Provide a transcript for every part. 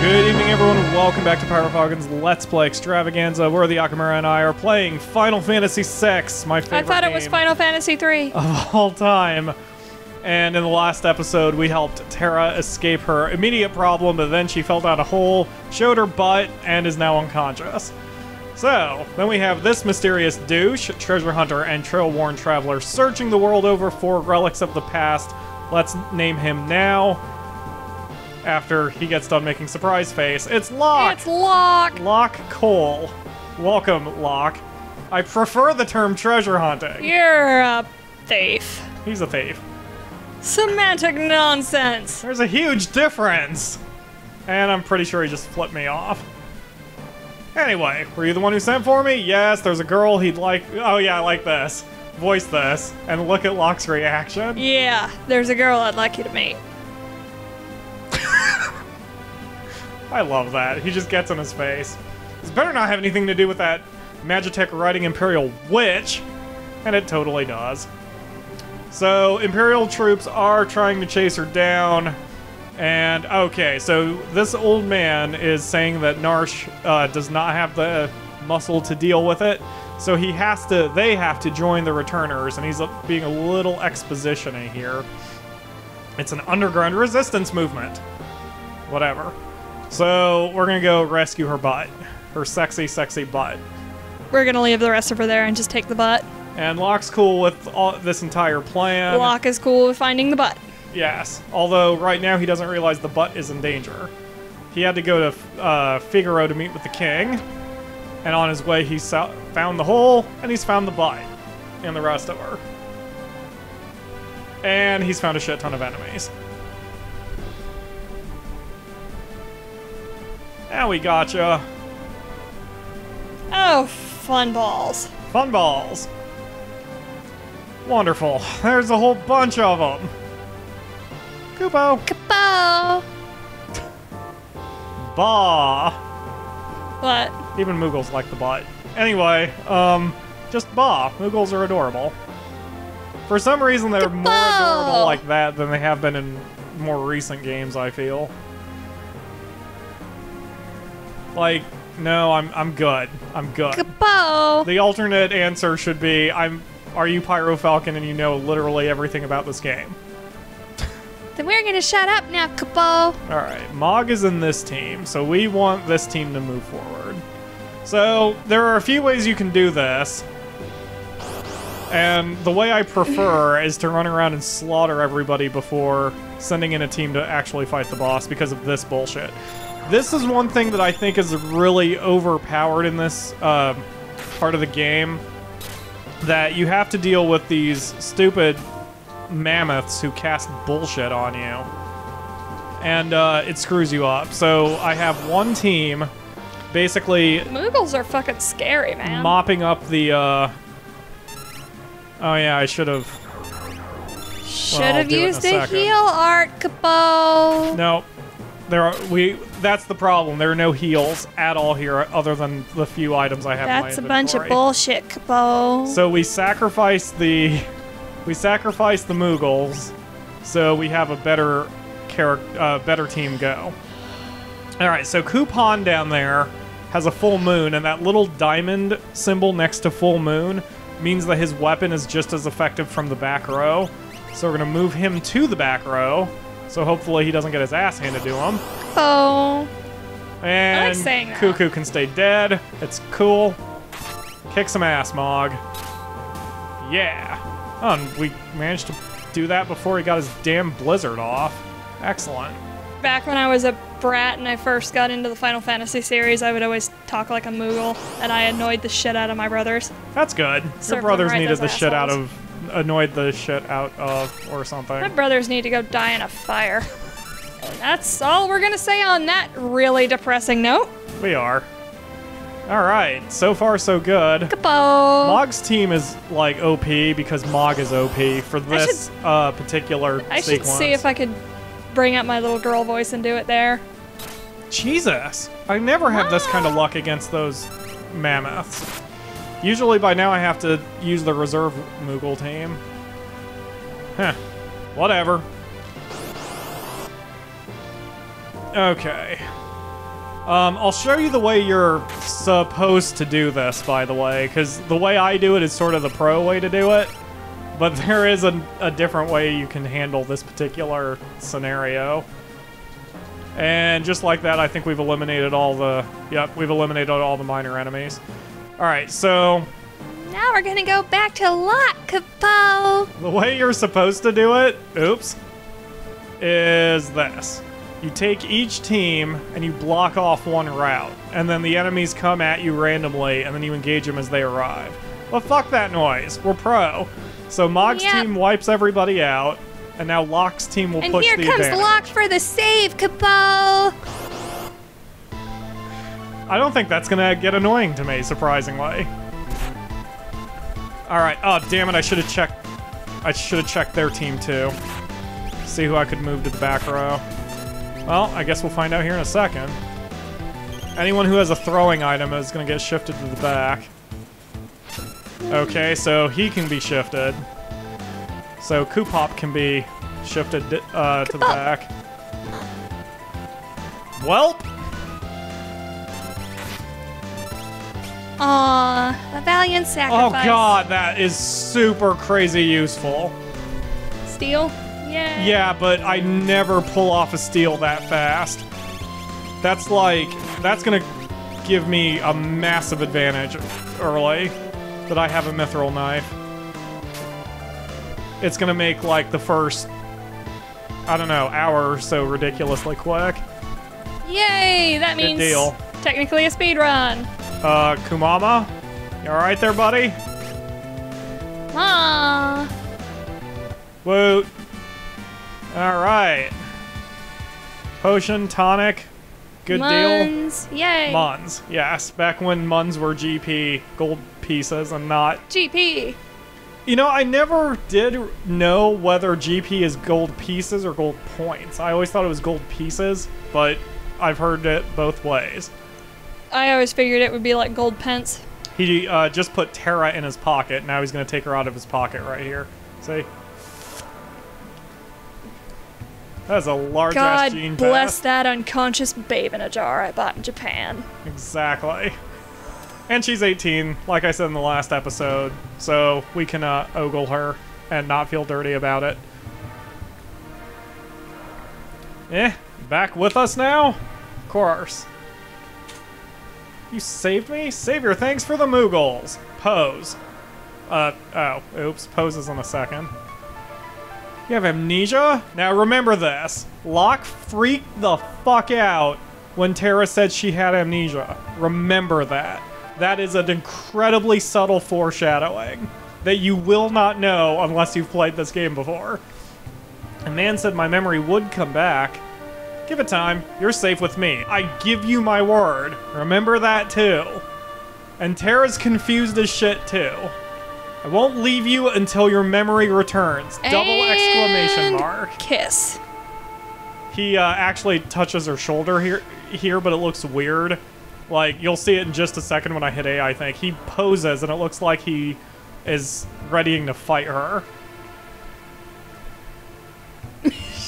Good evening, everyone. Welcome back to PyroFalkon's Let's Play Extravaganza, where the Akamura and I are playing Final Fantasy VI, my favorite I thought it was game Final Fantasy 3. of all time. And in the last episode, we helped Terra escape her immediate problem, but then she fell down a hole, showed her butt, and is now unconscious. So, then we have this mysterious douche, treasure hunter, and trail-worn traveler searching the world over for relics of the past. Let's name him now. After he gets done making surprise face, it's Locke! It's Locke! Locke Cole. Welcome, Locke. I prefer the term treasure hunting. You're a thief. He's a thief. Semantic nonsense. There's a huge difference. And I'm pretty sure he just flipped me off. Anyway, were you the one who sent for me? Yes, there's a girl he'd like... Oh yeah, I like this. Voice this. And look at Locke's reaction. Yeah, there's a girl I'd like you to meet. I love that. He just gets in his face. This better not have anything to do with that Magitech riding Imperial Witch. And it totally does. So, Imperial troops are trying to chase her down. And, okay, so this old man is saying that Narsh does not have the muscle to deal with it. So they have to join the returners, and he's being a little exposition-y here. It's an underground resistance movement. Whatever. So, we're gonna go rescue her butt. Her sexy, sexy butt. We're gonna leave the rest of her there and just take the butt. And Locke's cool with this entire plan. Locke is cool with finding the butt. Yes, although right now he doesn't realize the butt is in danger. He had to go to Figaro to meet with the king, and on his way he found the hole, and he's found the butt, and the rest of her. And he's found a shit ton of enemies. And we gotcha. Oh, fun balls. Fun balls. Wonderful. There's a whole bunch of them. Kupo. Kapow! Bah. What? Even Moogles like the butt. Anyway, just bah. Moogles are adorable. For some reason, they're more adorable like that than they have been in more recent games, I feel. Like, no, I'm good. I'm good. Kapow! The alternate answer should be, are you PyroFalkon and you know literally everything about this game? Then we're gonna shut up now, Kapow. Alright, Mog is in this team, so we want this team to move forward. So, there are a few ways you can do this. And the way I prefer is to run around and slaughter everybody before sending in a team to actually fight the boss because of this bullshit. This is one thing that I think is really overpowered in this part of the game. That you have to deal with these stupid mammoths who cast bullshit on you. And it screws you up. So I have one team basically... Moogles are fucking scary, man. Mopping up the... Oh yeah, I should have... Should have used a heal art, Kapow. No. That's the problem. There are no heals at all here other than the few items I have in my inventory. That's a bunch of bullshit, Kapow. So we sacrifice the Moogles so we have a better team go. Alright, so Coupon down there has a full moon, and that little diamond symbol next to full moon means that his weapon is just as effective from the back row. So we're gonna move him to the back row. So hopefully he doesn't get his ass handed to him. Oh. And I like saying that. Cuckoo can stay dead. It's cool. Kick some ass, Mog. Yeah. Oh, and we managed to do that before he got his damn blizzard off. Excellent. Back when I was a brat and I first got into the Final Fantasy series, I would always talk like a Moogle, and I annoyed the shit out of my brothers. That's good. Your brothers needed the shit out of... Annoyed the shit out of, or something. My brothers need to go die in a fire. And that's all we're gonna say on that really depressing note. We are. Alright, so far so good. Kapow! Mog's team is, like, OP because Mog is OP for this particular sequence. I should see if I could bring up my little girl voice and do it there. Jesus! I never have this kind of luck against those mammoths. Usually by now I have to use the reserve Moogle team. Huh. Whatever. Okay. I'll show you the way you're supposed to do this, by the way, because the way I do it is sort of the pro way to do it, but there is a different way you can handle this particular scenario. And just like that, I think we've eliminated all the... Yep, we've eliminated all the minor enemies. Alright, so... Now we're gonna go back to Locke, Capo! The way you're supposed to do it, oops, is this. You take each team and you block off one route, and then the enemies come at you randomly, and then you engage them as they arrive. Well, fuck that noise. We're pro. So Mog's team wipes everybody out, and now Locke's team will push the advantage. And here comes Locke for the save, Capo! I don't think that's gonna get annoying to me, surprisingly. Alright, oh damn it, I should have checked their team too. See who I could move to the back row. Well, I guess we'll find out here in a second. Anyone who has a throwing item is gonna get shifted to the back. Okay, so he can be shifted. So Koopop can be shifted to the back. Welp! Aw, a valiant sacrifice. Oh god, that is super crazy useful. Steal? Yeah. Yeah, but I never pull off a steal that fast. That's gonna give me a massive advantage early, that I have a mithril knife. It's gonna make, like, the first, I don't know, hour or so ridiculously quick. Yay! That means technically a speed run. Kumama? You alright there, buddy? Ah. Woot. Alright. Potion, tonic, good Muns. deal. Yay. Muns, yes. Back when Muns were GP, gold pieces, and not... GP. You know, I never did know whether GP is gold pieces or gold points. I always thought it was gold pieces, but I've heard it both ways. I always figured it would be like gold pence. He just put Terra in his pocket. Now he's going to take her out of his pocket right here. See? That's a large-ass gene God bless that unconscious babe in a jar I bought in Japan. Exactly. And she's 18, like I said in the last episode, so we can ogle her and not feel dirty about it. Back with us now? Of course. You saved me? Savior, thanks for the moogles. Pose. Oh, oops. Pose is in a second. You have amnesia? Now remember this. Locke freaked the fuck out when Terra said she had amnesia. Remember that. That is an incredibly subtle foreshadowing that you will not know unless you've played this game before. A man said my memory would come back. Give it time. You're safe with me. I give you my word. Remember that too. And Terra's confused as shit too. I won't leave you until your memory returns. Double exclamation mark. Kiss. He actually touches her shoulder here, but it looks weird. Like, you'll see it in just a second when I hit A, I think. He poses, and it looks like he is readying to fight her.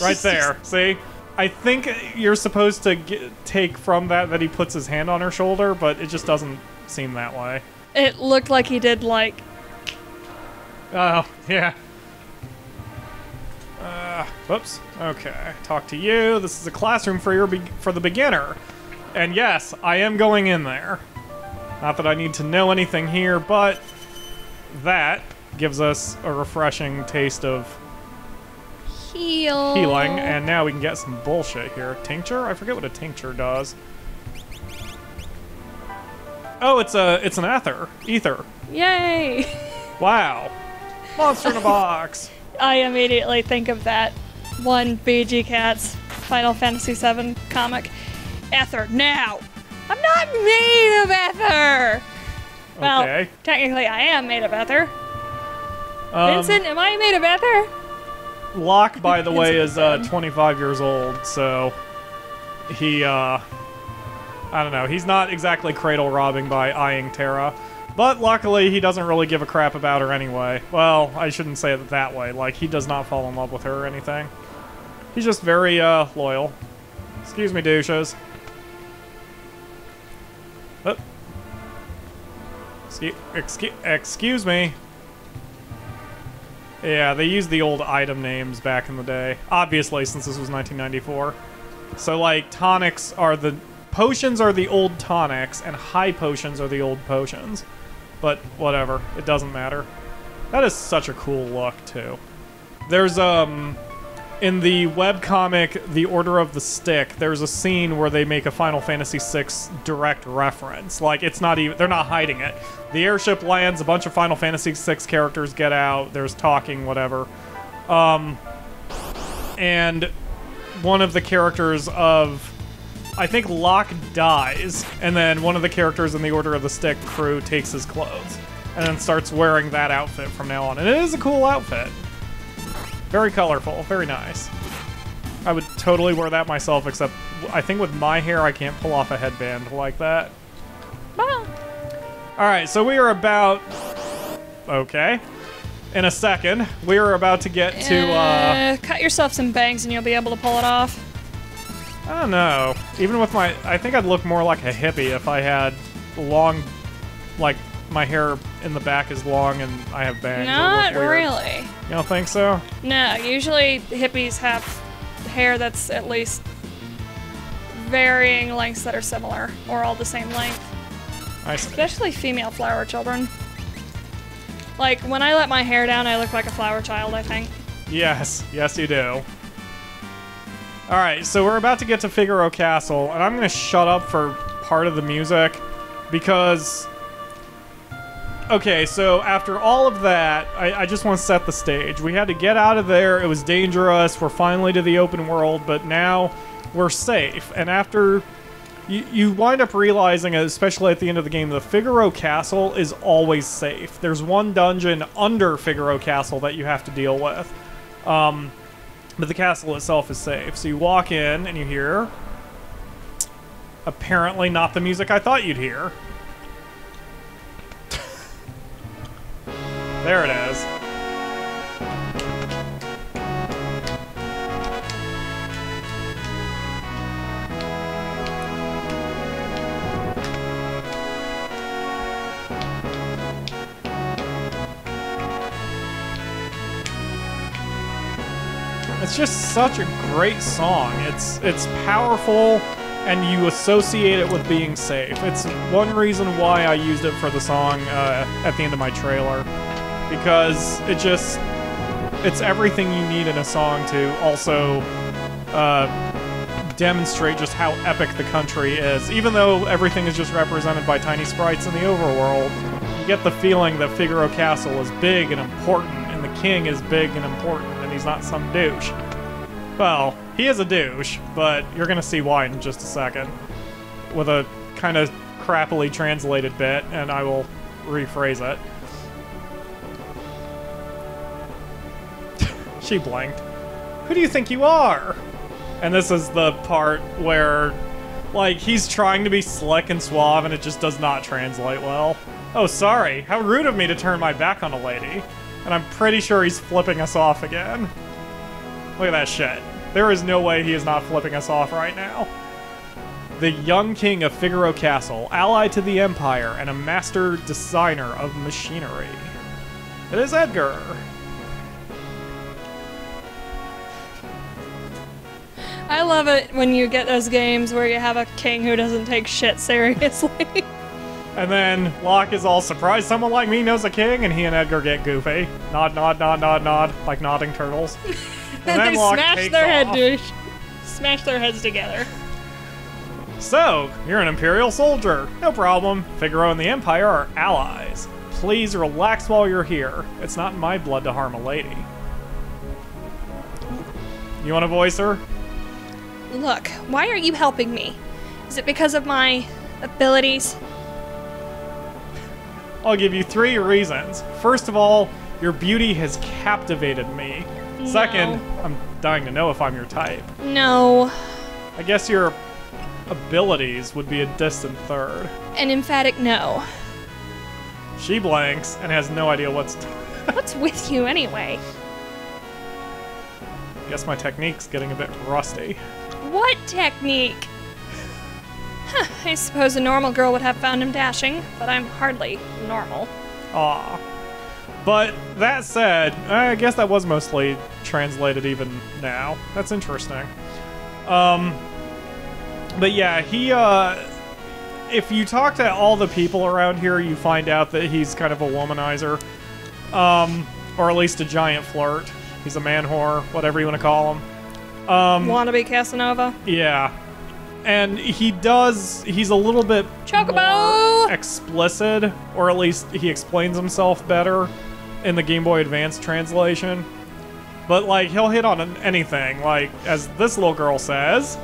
Right there, see? I think you're supposed to take from that he puts his hand on her shoulder, but it just doesn't seem that way. It looked like he did, like... Oh, yeah. Whoops. Okay, talk to you. This is a classroom for the beginner. And yes, I am going in there. Not that I need to know anything here, but that gives us a refreshing taste of healing, and now we can get some bullshit here. Tincture? I forget what a tincture does. Oh, it's an ether. Yay! Wow. Monster in a box. I immediately think of that one BG Cats Final Fantasy VII comic. Ether, now! I'm not made of ether! Well, okay. Technically I am made of ether. Vincent, am I made of ether? Locke, by the way, is 25 years old, so he, I don't know, he's not exactly cradle robbing by eyeing Terra, but luckily he doesn't really give a crap about her anyway. Well, I shouldn't say it that way, like, he does not fall in love with her or anything. He's just very, loyal. Excuse me, douches. Excuse me. Yeah, they used the old item names back in the day. Obviously, since this was 1994. So, like, tonics are the... Potions are the old tonics, and high potions are the old potions. But, whatever. It doesn't matter. That is such a cool look, too. There's, in the webcomic, The Order of the Stick, there's a scene where they make a Final Fantasy VI direct reference. Like, it's not even... They're not hiding it. The airship lands, a bunch of Final Fantasy VI characters get out, there's talking, whatever. And one of the characters of... I think Locke dies, and then one of the characters in the Order of the Stick crew takes his clothes, and then starts wearing that outfit from now on. And it is a cool outfit. Very colorful, very nice. I would totally wear that myself, except I think with my hair I can't pull off a headband like that. Well. Alright, so we are about... Okay. In a second, we are about to get to... Cut yourself some bangs and you'll be able to pull it off. I don't know. Even with my... I think I'd look more like a hippie if I had long... Like, my hair in the back is long and I have bangs. Not really. You don't think so? No, usually hippies have hair that's at least varying lengths that are similar, or all the same length. I see. Especially female flower children. Like, when I let my hair down, I look like a flower child, I think. Yes. Yes, you do. Alright, so we're about to get to Figaro Castle, and I'm gonna shut up for part of the music, because... Okay, so after all of that, I just want to set the stage. We had to get out of there, it was dangerous, we're finally to the open world, but now we're safe. And after... You wind up realizing, especially at the end of the game, the Figaro Castle is always safe. There's one dungeon under Figaro Castle that you have to deal with. But the castle itself is safe. So you walk in and you hear... Apparently not the music I thought you'd hear. There it is. It's just such a great song. It's powerful, and you associate it with being safe. It's one reason why I used it for the song at the end of my trailer. Because it's everything you need in a song to also demonstrate just how epic the country is. Even though everything is just represented by tiny sprites in the overworld, you get the feeling that Figaro Castle is big and important, and the king is big and important, and he's not some douche. Well, he is a douche, but you're gonna see why in just a second. With a kind of crappily translated bit, and I will rephrase it. She blinked. Who do you think you are? And this is the part where, like, he's trying to be slick and suave and it just does not translate well. Oh, sorry. How rude of me to turn my back on a lady. And I'm pretty sure he's flipping us off again. Look at that shit. There is no way he is not flipping us off right now. The young king of Figaro Castle, allied to the Empire and a master designer of machinery. It is Edgar. I love it when you get those games where you have a king who doesn't take shit seriously. And then Locke is all surprised someone like me knows a king, and he and Edgar get goofy. Nod, nod, nod, nod, nod, like nodding turtles. And then they Locke smash their smash their heads together. So, you're an Imperial soldier. No problem. Figaro and the Empire are allies. Please relax while you're here. It's not in my blood to harm a lady. You want to voice her? Look, why are you helping me? Is it because of my abilities? I'll give you 3 reasons. First of all, your beauty has captivated me. No. Second, I'm dying to know if I'm your type. No. I guess your abilities would be a distant third. An emphatic no. She blanks and has no idea what's... What's with you anyway? Guess my technique's getting a bit rusty. What technique? I suppose a normal girl would have found him dashing, but I'm hardly normal. Aw. But that said, I guess that was mostly translated even now. That's interesting. But yeah, he, if you talk to all the people around here, you find out that he's kind of a womanizer. Or at least a giant flirt. He's a man whore, whatever you want to call him. Wannabe Casanova? Yeah. And he's a little bit Chocobo! more explicit, or at least he explains himself better in the Game Boy Advance translation. But, like, he'll hit on anything, like, as this little girl says.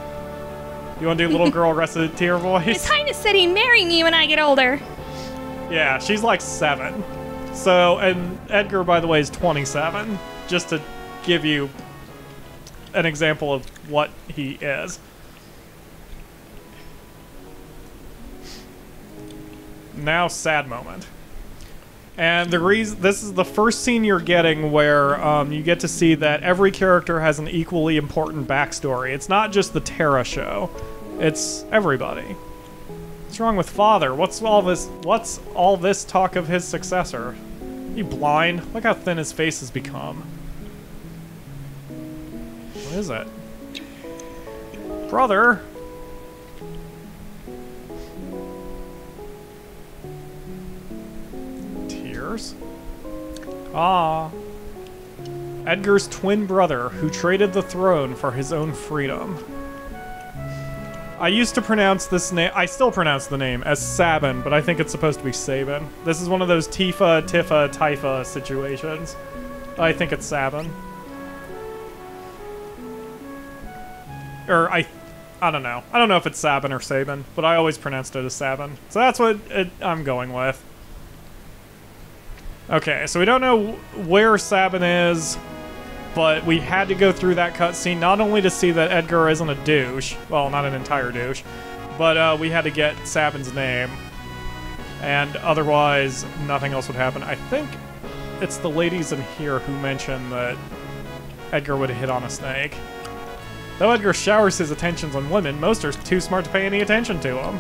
You want to do little girl recitative voice? His Highness said he'd marry me when I get older. Yeah, she's like 7. So, and Edgar, by the way, is 27, just to give you an example of what he is. Now, sad moment. And the reason this is the first scene you're getting where you get to see that every character has an equally important backstory. It's not just the Terra show; it's everybody. What's wrong with Father? What's all this talk of his successor? You blind? Look how thin his face has become. What is it, brother? Ah. Edgar's twin brother, who traded the throne for his own freedom. I used to pronounce this name, I still pronounce the name as Sabin, but I think it's supposed to be Sabin. This is one of those Tifa, Tifa, Typha situations. I think it's Sabin. Or I don't know. I don't know if it's Sabin or Sabin, but I always pronounced it as Sabin. So that's what I'm going with. Okay, so we don't know where Sabin is, but we had to go through that cutscene not only to see that Edgar isn't a douche, well, not an entire douche, but we had to get Sabin's name, and otherwise nothing else would happen. I think it's the ladies in here who mentioned that Edgar would hit on a snake. Though Edgar showers his attentions on women, most are too smart to pay any attention to him.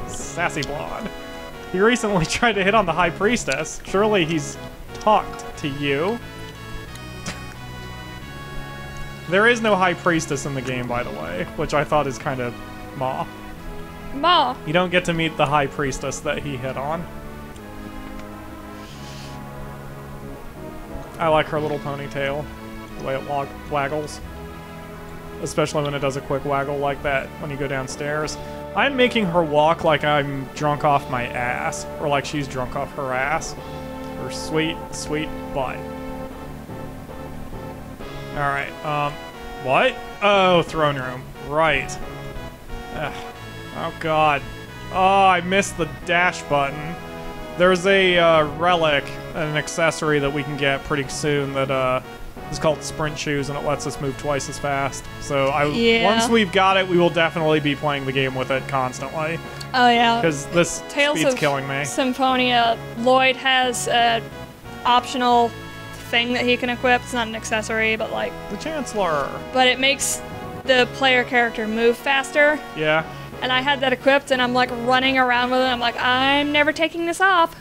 Sassy blonde. He recently tried to hit on the High Priestess. Surely he's talked to you. There is no High Priestess in the game, by the way, which I thought is kind of maw. Maw. You don't get to meet the High Priestess that he hit on. I like her little ponytail, the way it waggles. Especially when it does a quick waggle like that when you go downstairs. I'm making her walk like I'm drunk off my ass, or like she's drunk off her ass. Her sweet, sweet butt. Alright, what? Oh, throne room. Right. Ugh. Oh, God. Oh, I missed the dash button. There's a relic, an accessory that we can get pretty soon that is called Sprint Shoes, and it lets us move twice as fast. So once we've got it, we will definitely be playing the game with it constantly. Oh yeah. Because this speed's killing me. Symphonia, Lloyd has an optional thing that he can equip. It's not an accessory, but like... The Chancellor! But it makes the player character move faster. Yeah. And I had that equipped, and I'm like running around with it. I'm like, I'm never taking this off.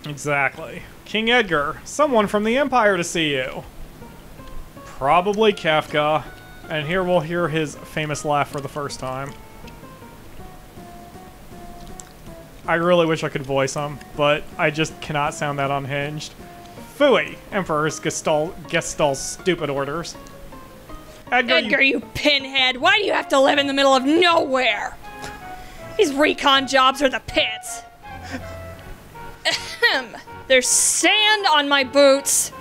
Exactly. King Edgar, someone from the Empire to see you. Probably Kefka, and here we'll hear his famous laugh for the first time. I really wish I could voice him, but I just cannot sound that unhinged. Phooey! Emperor's Gestall's stupid orders. Edgar, you pinhead! Why do you have to live in the middle of nowhere? These recon jobs are the pits. Ahem. There's sand on my boots.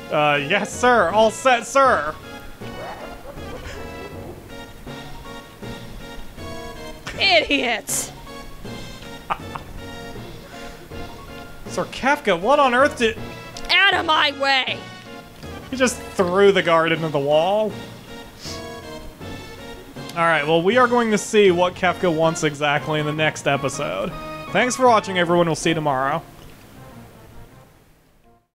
Yes, sir. All set, sir. Idiots. Sir Kefka, what on earth did... Out of my way. He just threw the guard into the wall. Alright, well, we are going to see what Kefka wants exactly in the next episode. Thanks for watching, everyone. We'll see you tomorrow.